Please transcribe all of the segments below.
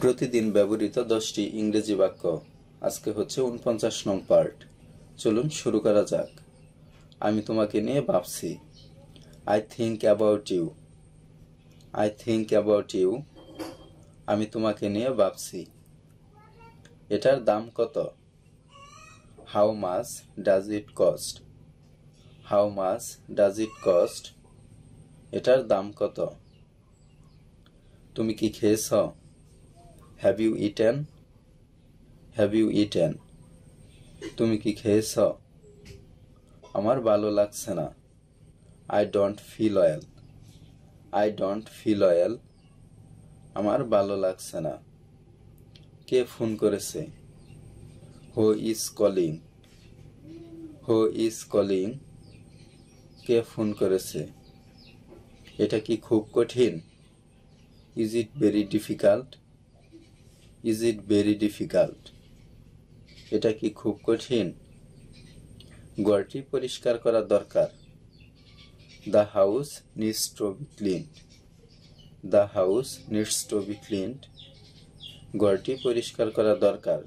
প্রতিদিন ব্যবহৃত 10টি ইংরেজি বাক্য। আজকে হচ্ছে 49 নং পার্ট। চলুন শুরু করা যাক। আমি তোমাকে নিয়ে ভাবছি। I think about you. I think about you. আমি তোমাকে নিয়ে ভাবছি। এটার দাম কত? How much does it cost? How much does it cost? এটার দাম কত? তুমি কি খেয়েছ? Have you eaten? Have you eaten? তুমি কি খেয়েছ? আমার ভালো লাগছে না। I don't feel well. I don't feel well. আমার ভালো লাগছে না। কে ফোন করেছে? Who is calling? Who is calling? K phone করেছে? এটা কি খুব কঠিন? Is it very difficult? Is it very difficult? এটা কি খুব কঠিন? ঘরটি পরিষ্কার করা দরকার। The house needs to be cleaned. The house needs to be cleaned. ঘরটি পরিষ্কার করা দরকার।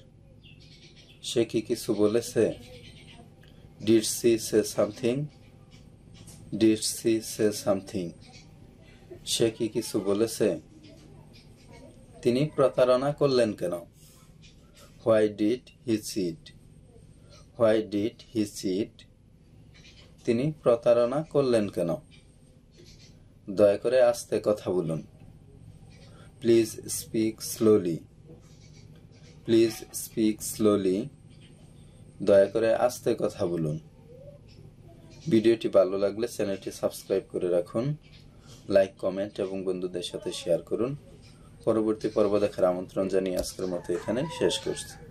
সে কি কিছু বলেছে? Did she say something? Did she say something? সে কি কিছু বলেছে? তিনি প্রতারণা করলেন কেন? Why did he cheat? Why did he cheat? তিনি প্রতারণা করলেন কেন? দয়া করে আস্তে কথা বলুন। Please speak slowly. Please speak slowly. দয়া করে আস্তে কথা বলুন। ভিডিওটি ভালো লাগলে চ্যানেলটি সাবস্ক্রাইব করে রাখুন। লাইক, কমেন্ট এবং বন্ধুদের সাথে শেয়ার করুন। পরবর্তী পর্ব দেখার আমন্ত্রণ জানিয়ে আজকের মতো এখানে শেষ করছি।